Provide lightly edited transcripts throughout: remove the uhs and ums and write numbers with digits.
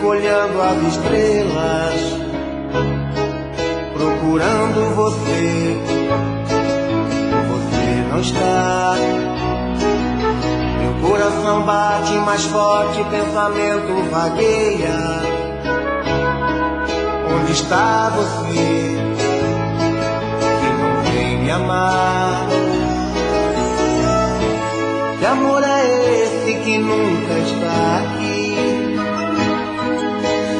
fico olhando as estrelas, procurando você. Você não está. Meu coração bate mais forte, pensamento vagueia. Onde está você que não vem me amar? Que amor é esse que nunca está aqui,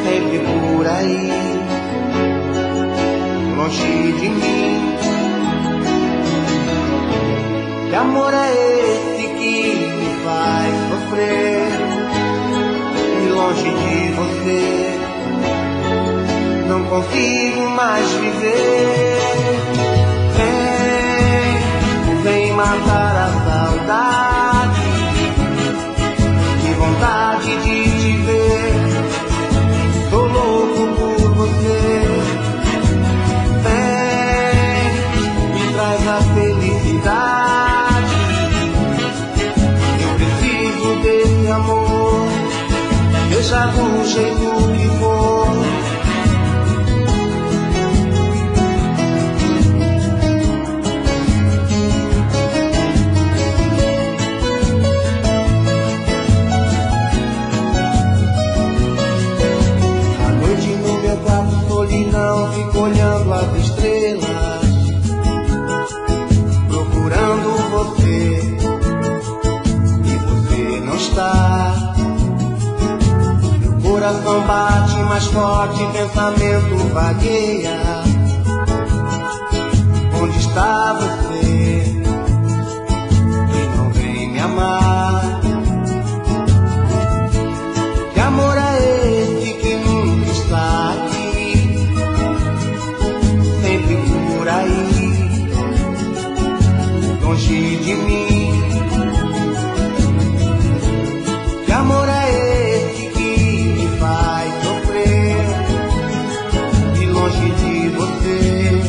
sempre por aí, longe de mim? Que amor é esse que me faz sofrer, e longe de você não consigo mais viver? Vem matar a saudade, que vontade de te ver, tô louco por você. Vem, me traz a felicidade, eu preciso desse amor, seja do jeito que for. Não fico olhando as estrelas, procurando você, e você não está. Meu coração bate mais forte, pensamento vagueia. Onde está você que não vem me amar? Que amor é esse que nunca está aqui, por aí, longe de mim? Que amor é esse que me faz sofrer, e longe de você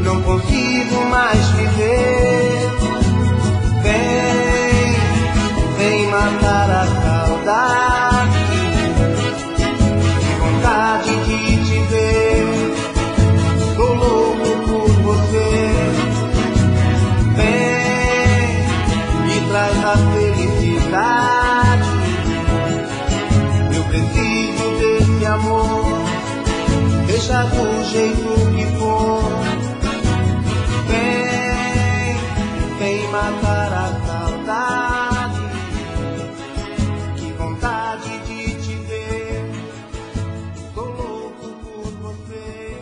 não consigo mais viver? Vem matar a saudade, que vontade de te ver, tô louco por você. Vem, me traz a felicidade, eu preciso desse amor, deixa do jeito que for. Vem matar a saudade, que vontade de te ver, tô louco por você.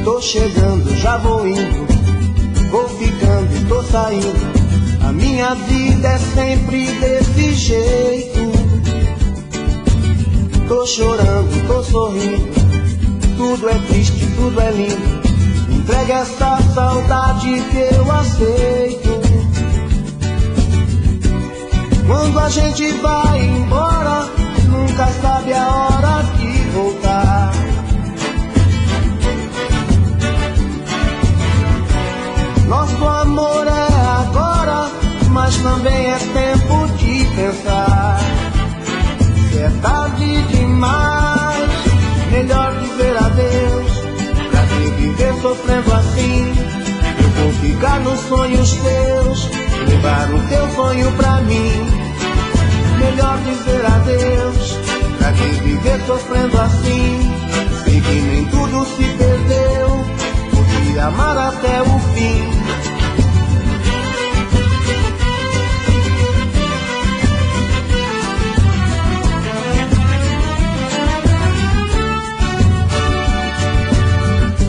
Tô chegando, já vou indo, vou ficando e tô saindo. A minha vida é sempre desse jeito. Tô chorando, tô sorrindo, tudo é triste, tudo é lindo. Entrega essa saudade que eu aceito. Quando a gente vai embora, nunca sabe a hora de voltar. Nosso amor é agora, mas também é tempo de pensar. Se é tarde demais, melhor dizer adeus. Pra que viver sofrendo assim? Eu vou ficar nos sonhos teus, levar o teu sonho pra mim. Melhor dizer adeus. Pra que viver sofrendo assim? Sei que nem tudo se perdeu, podia amar até o fim.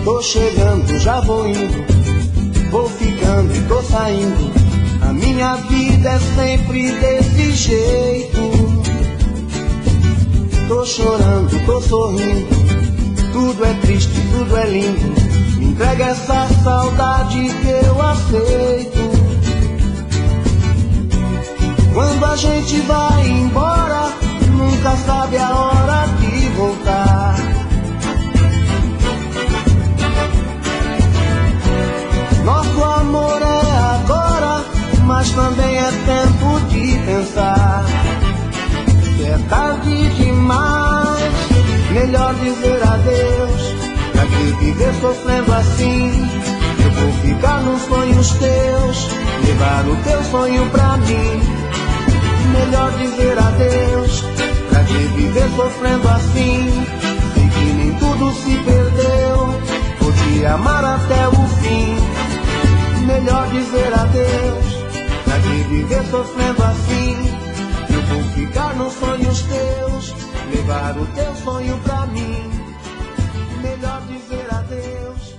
Tô chegando, já vou indo, vou ficando e tô saindo. A minha vida é sempre desse jeito. Tô chorando, tô sorrindo, tudo é triste, tudo é lindo. Me entrega essa saudade que eu aceito. Quando a gente vai embora, nunca sabe a hora de voltar. Nosso amor é agora, mas também é tempo de pensar. Se é tarde demais, melhor dizer adeus. Pra que viver sofrendo assim? Eu vou ficar nos sonhos teus, levar o teu sonho pra mim. Melhor dizer adeus. Pra que viver sofrendo assim? Sei que nem tudo se perdeu, vou te amar até o fim. Melhor dizer adeus. Pra que viver sofrendo assim? Eu vou ficar nos sonhos teus, levar o teu sonho pra mim. Melhor dizer adeus.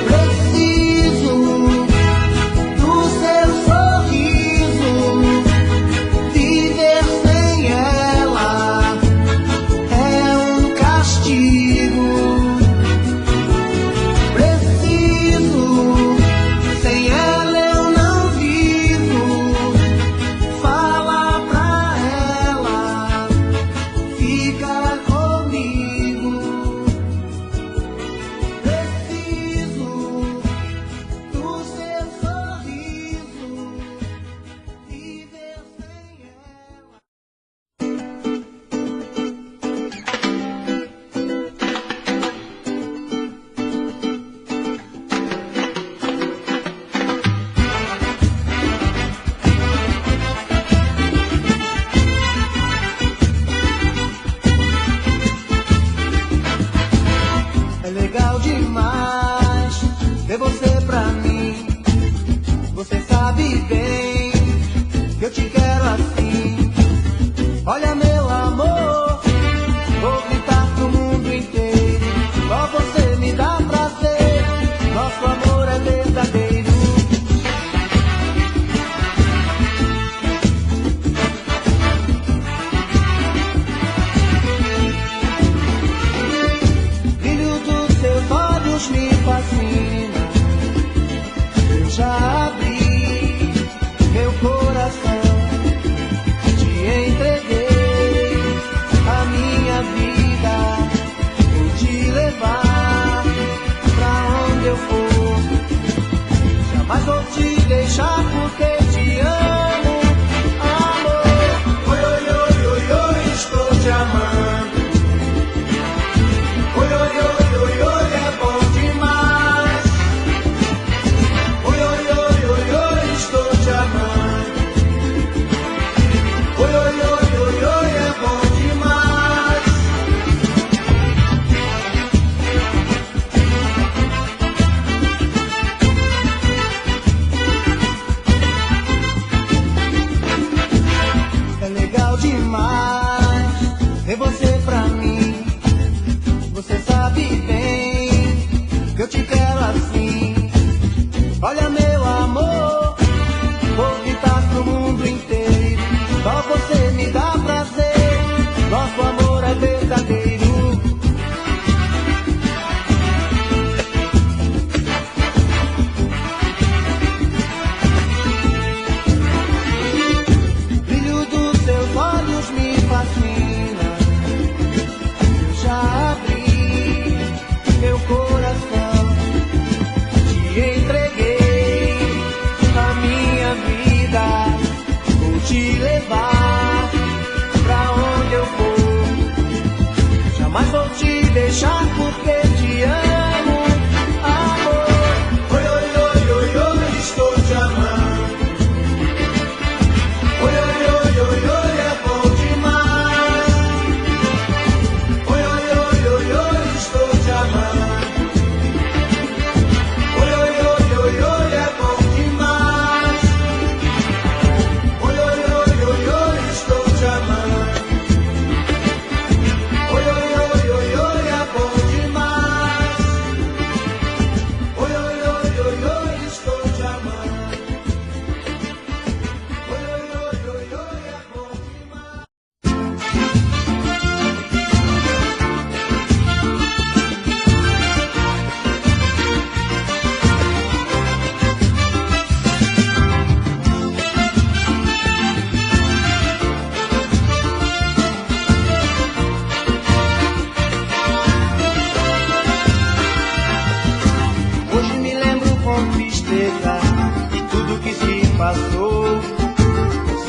Preciso do seu sorriso.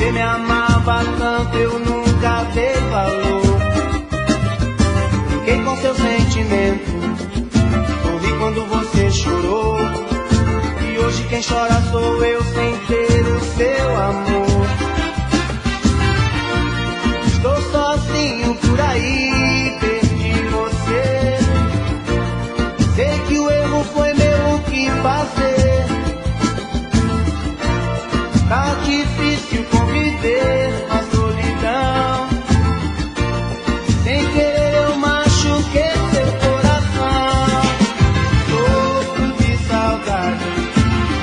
Você me amava tanto, eu nunca dei valor. Fiquei com seu sentimento, sorri quando você chorou. E hoje quem chora sou eu sem ter o seu amor. Estou sozinho por aí, perdi você. Sei que o erro foi meu, o que fazer? Tá difícil conviver com a solidão. Sem querer eu machuquei seu coração. Sofro de saudade,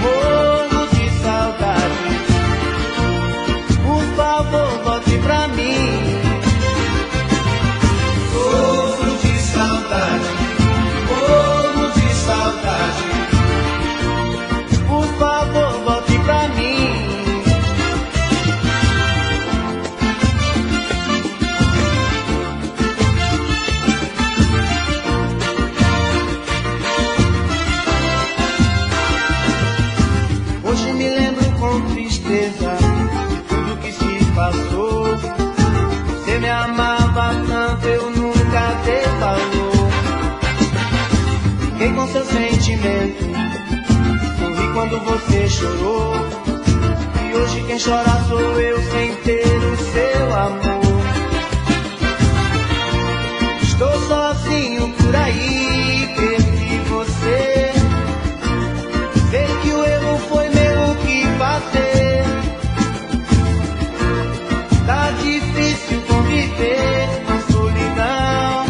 morro de saudade. Por favor, volte pra mim. Sofro de saudade, morro de saudade. Por favor, volte pra mim. Hoje me lembro com tristeza de tudo que se passou. Você me amava tanto, eu nunca dei valor. Fiquei com seu sentimento, sorri quando você chorou. E hoje quem chora sou eu sem ter o seu amor. Estou sozinho por aí, perdi você. Sei que o erro foi meu, o que fazer? Tá difícil conviver com a solidão.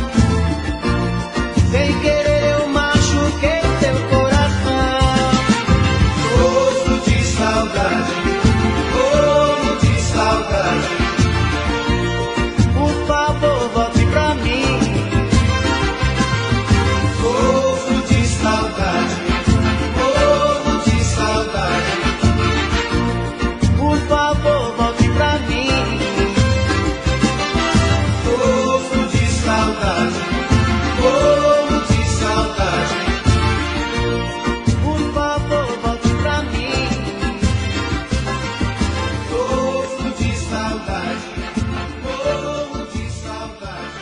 Sem querer eu machuquei seu coração. Sofro de saudade, morro de saudade. Por favor, volte pra mim. Sofro de saudade, morro de saudade. Por favor, volte pra mim. Sofro de saudade, morro de saudade. Por favor, volte pra mim. Sofro de saudade, morro de saudade.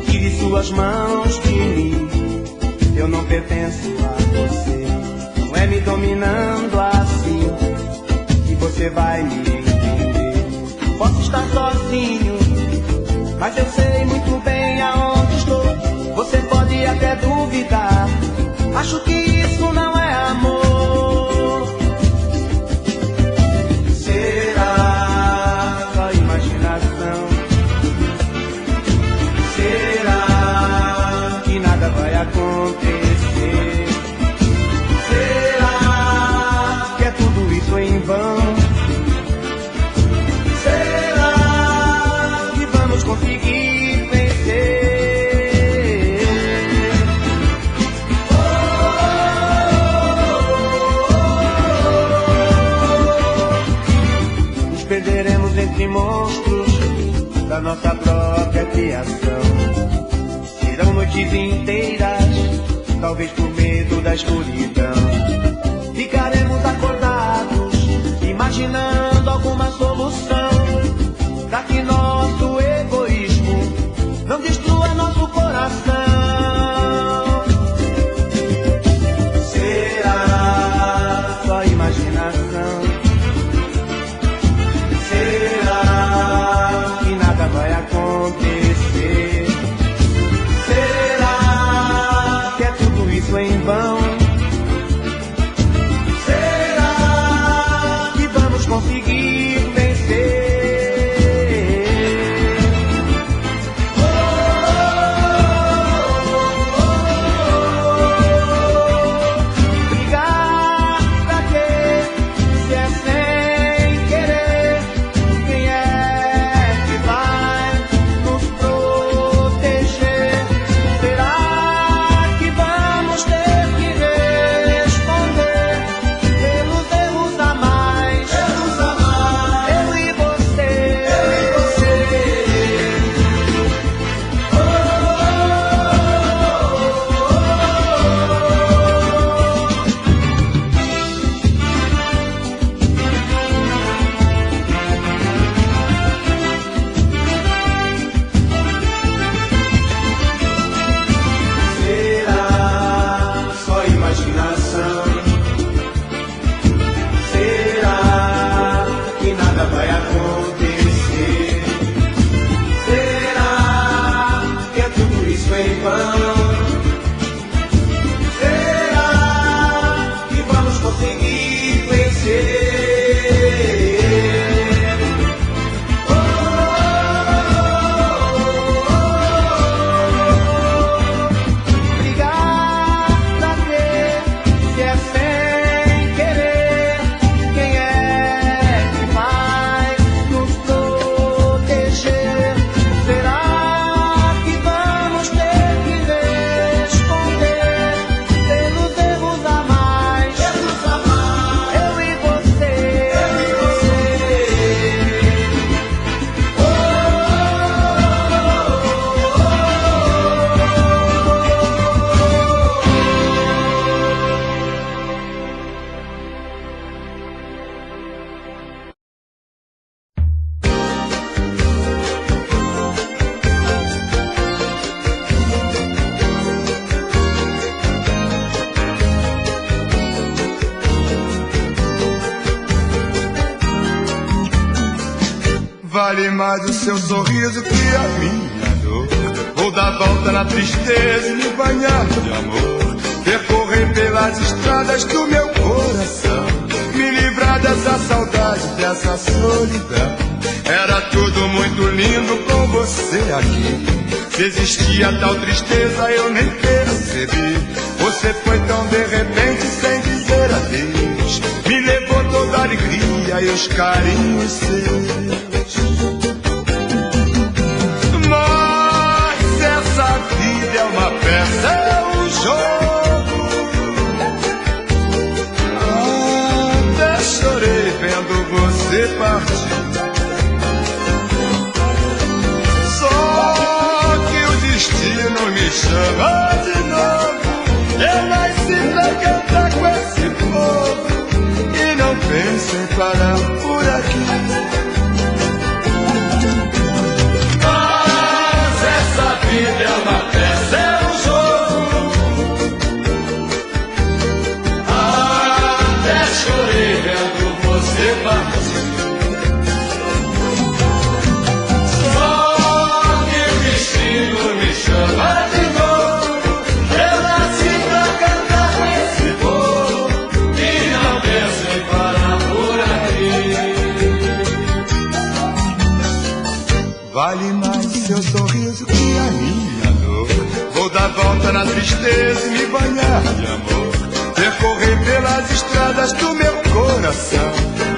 Tire suas mãos de mim, eu não pertenço a você. Não é me dominando assim que você vai me entender. Posso estar sozinho, mas eu sei muito bem aonde estou. Você pode até duvidar, acho que isso não é amor. Será só imaginação? Será que nada vai acontecer? Será que é tudo isso em vão? Será que vamos conseguir vencer? Nos perderemos entre monstros da nossa própria criação. Serão noites inteiras, talvez por medo da escuridão. Ficaremos acordados, imaginando alguma solução, pra que nosso egoísmo não destrua nosso coração. Será só imaginação? Será que nada vai acontecer? Será que é tudo isso em vão? Será que vamos conseguir vencer? mais o seu sorriso que a minha dor. Vou dar volta na tristeza e me banhar de amor, percorrer pelas estradas do meu coração, me livrar dessa saudade, dessa solidão. Era tudo muito lindo com você aqui. Se existia tal tristeza eu nem percebi. Você foi tão de repente sem dizer adeus, me levou toda a alegria e os carinhos seus. Mas essa vida é uma peça, é um jogo. Até chorei vendo você partir. Destino me chama de novo, eu nasci pra cantar com esse povo e não penso em parar por aqui. Mas essa vida é uma peça, é um jogo. Até chorei vendo você partir. Me chama de novo, eu nasci pra cantar com esse povo e não penso em parar por aqui. Vale mais o seu sorriso que a minha dor. Vou dar volta na tristeza e me banhar de amor, percorrer pelas estradas do meu coração,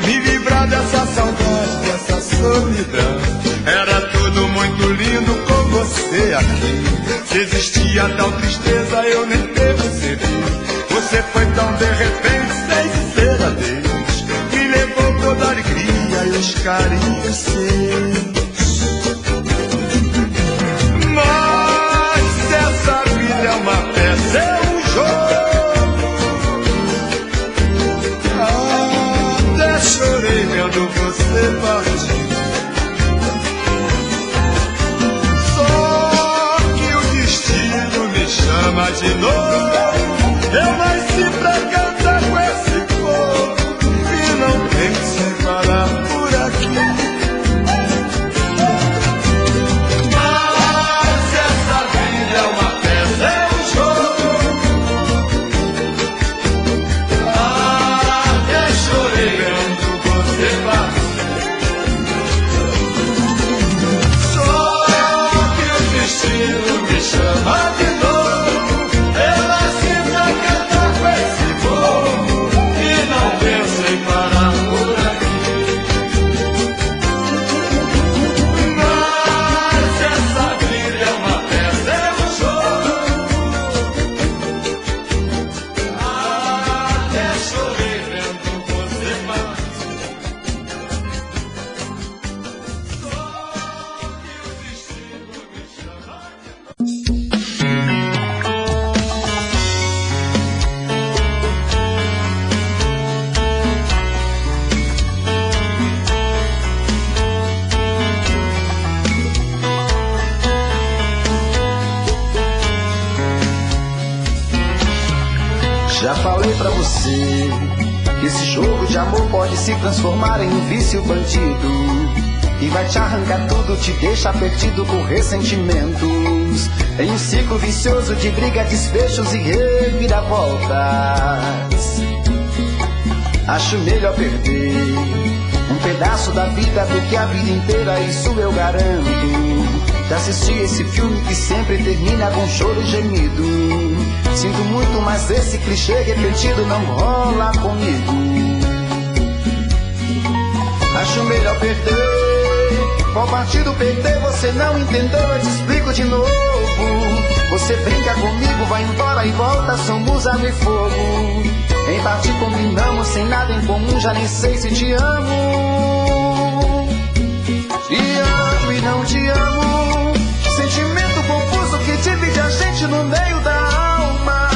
me livrar dessa saudade, dessa solidão. Era tudo muito lindo com você aqui. Se existia tal tristeza eu nem percebi. Você foi tão de repente sem dizer adeus, me levou toda a alegria e os carinhos seus. Mas essa vida é uma peça, é um jogo. Até chorei vendo você partir. Chama de novo, eu nasci pra cantar com esse povo e não penso em parar por aqui. Mas essa vida é uma peça, é um jogo. Até chorei vendo você partir. Só que o destino me chama de novo. Já falei pra você que esse jogo de amor pode se transformar em um vício bandido e vai te arrancar tudo, te deixar perdido com ressentimentos, em um ciclo vicioso de briga, desfechos e reviravoltas. Acho melhor perder um pedaço da vida do que a vida inteira, isso eu garanto. Já assisti esse filme que sempre termina com choro e gemido. Sinto muito, mas esse clichê repetido não rola comigo. Acho melhor perder. Qual partido perder? Você não entendeu, eu te explico de novo. Você brinca comigo, vai embora e volta, somos água e fogo. Em parte combinamos, sem nada em comum, já nem sei se te amo. Te amo e não te amo. Sentimento confuso que divide a gente no meio da alma.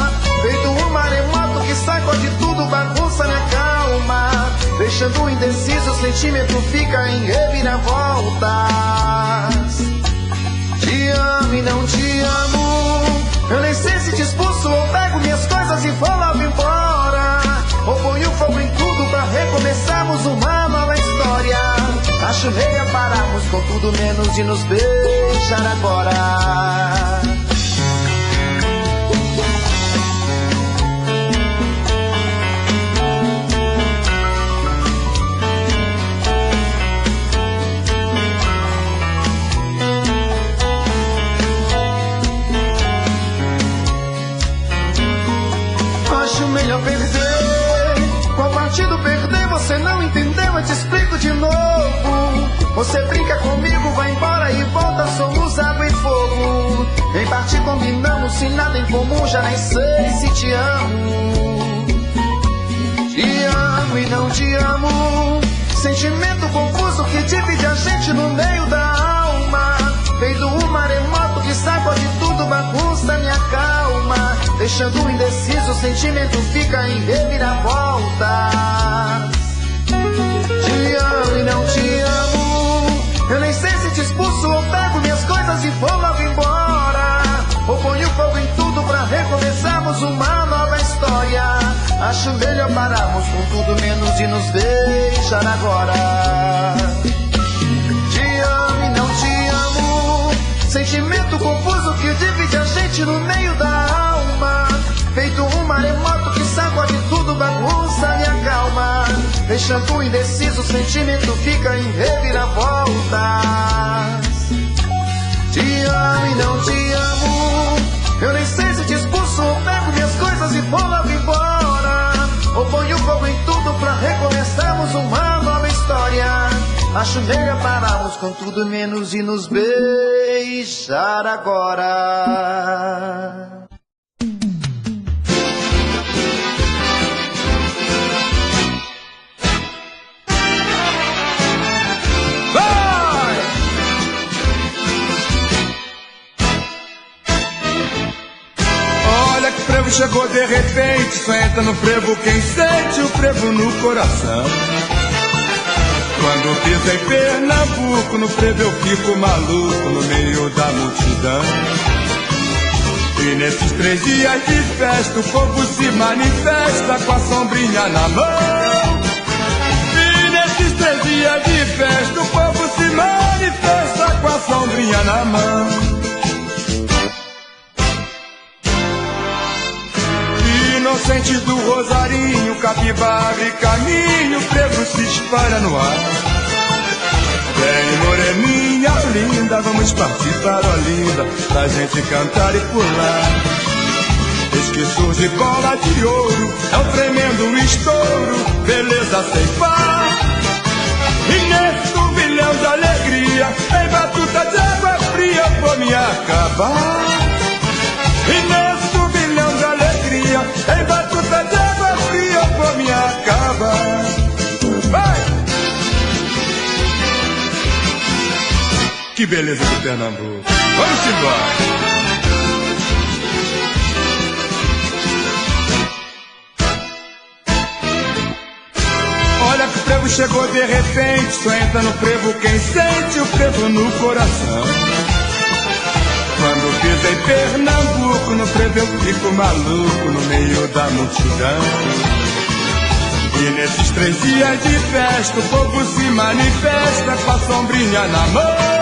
Feito um maremoto que sacode tudo, bagunça minha calma. Deixando indeciso, o sentimento fica em reviravoltas. Te amo e não te amo. Eu nem sei se te expulso ou pego minhas coisas e vou logo embora. Ou ponho fogo em tudo pra recomeçarmos uma nova história. Acho meio pararmos com tudo menos de nos beijar agora. Acho melhor perder. Qual partido perder? Você não entendeu, eu te explico de novo. Você brinca comigo, vai embora e volta, somos água e fogo. Em parte combinamos, se nada em comum, já nem sei se te amo. Te amo e não te amo. Sentimento confuso que divide a gente no meio da alma. Feito um maremoto que sacode tudo, bagunça minha calma. Deixando indeciso, o sentimento fica em reviravolta. Te amo e não te amo. Eu nem sei se te expulso ou pego minhas coisas e vou logo embora. Ou ponho fogo em tudo pra recomeçarmos uma nova história. Acho melhor pararmos com tudo menos de nos beijar agora. Te amo e não te amo. Sentimento confuso que divide a gente no meio da alma. Feito um maremoto que sacode tudo, bagunça minha calma. Deixando indeciso, o sentimento fica em reviravoltas. Te amo e não te amo. Eu nem sei se te expulso ou pego minhas coisas e vou logo embora. Ou ponho fogo em tudo pra recomeçarmos uma nova história. Acho melhor pararmos com tudo menos de nos beijar agora. Olha que frevo chegou de repente, só entra no frevo quem sente o frevo no coração. Quando pisa em Pernambuco, no frevo eu fico maluco no meio da multidão. E nesses 3 dias de festa o povo se manifesta com a sombrinha na mão. E nesses 3 dias de festa o povo se manifesta com a sombrinha na mão. Inocente do Rosarinho, Capiba abre caminho, o frevo se espalha no ar. Vem moreninha linda, vamos partir para Olinda, pra gente cantar e pular. Eis que surge bola de ouro, é um tremendo estouro, beleza sem par. E nesse turbilhão de alegria, em batuta de água fria, eu vou me acabar. E nesse turbilhão de alegria, em batuta de água fria, eu vou me acabar. Vai! Que beleza de Pernambuco. Vamos embora. Olha que o frevo chegou de repente, só entra no frevo quem sente o frevo no coração. Quando pisa em Pernambuco, no frevo eu fico maluco no meio da multidão. E nesses 3 dias de festa o povo se manifesta com a sombrinha na mão.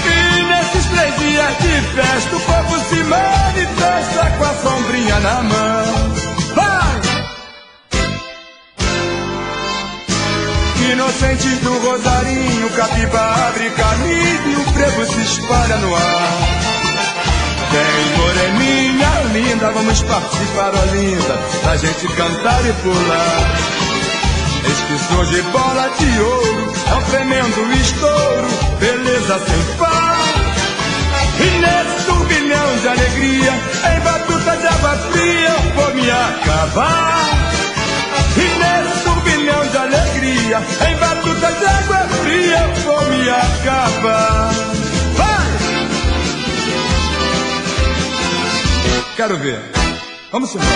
E nesses 3 dias de festa o povo se manifesta com a sombrinha na mão. Vai! Inocente do Rosarinho, Capiba abre caminho, o frevo se espalha no ar. Vem moreninha linda, vamos partir para Olinda, pra gente cantar e pular. Eis que surge bola de ouro, é um tremendo estouro, beleza sem par. E nesse turbilhão de alegria, em batuta de água fria, eu vou me acabar. E nesse turbilhão de alegria, em batuta de água fria, eu vou me acabar. Vai! Quero ver. Vamos embora.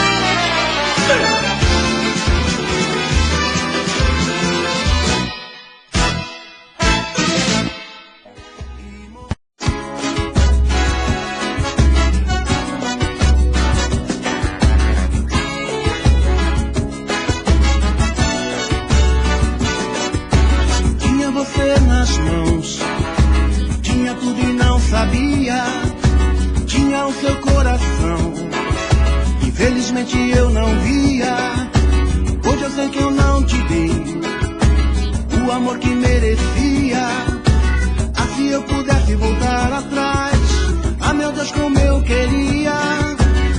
sabia, tinha o seu coração. Infelizmente eu não via. Hoje eu sei que eu não te dei o amor que merecia. Ah, se eu pudesse voltar atrás, ah meu Deus, como eu queria.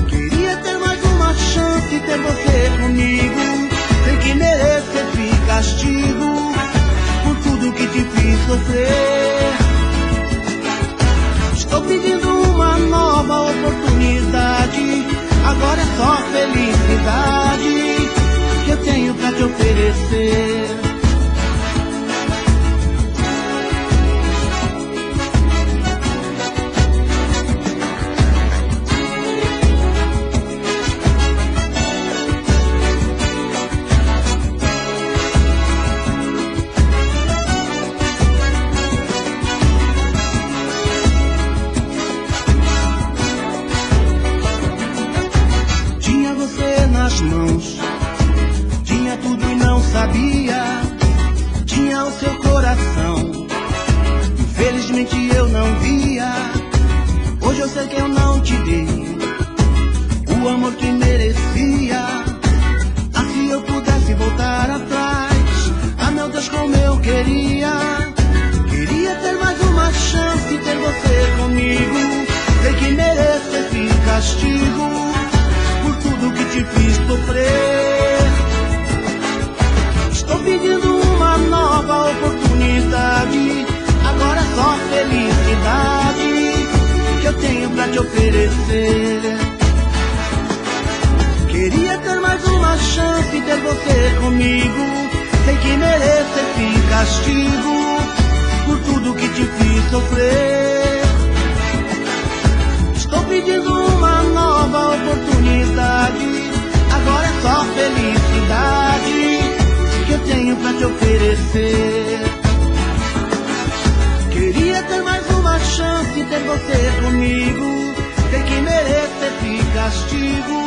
Queria ter mais uma chance, ter você comigo. Sei que mereço esse castigo por tudo que te fiz sofrer. Estou pedindo uma nova oportunidade. Agora é só felicidade que eu tenho pra te oferecer. Nas mãos, tinha tudo e não sabia, tinha o seu coração. Infelizmente eu não via. Hoje eu sei que eu não te dei o amor que merecia. Ah, se eu pudesse voltar atrás, ah meu Deus, como eu queria. Queria ter mais uma chance, ter você comigo. Sei que mereço esse castigo por tudo que te fiz sofrer. Estou pedindo uma nova oportunidade. Agora é só felicidade que eu tenho pra te oferecer. Queria ter mais uma chance, ter você comigo. Sei que mereço esse castigo por tudo que te fiz sofrer. Estou pedindo uma nova oportunidade. Agora é só felicidade que eu tenho pra te oferecer. Queria ter mais uma chance, ter você comigo. Sei que mereço esse castigo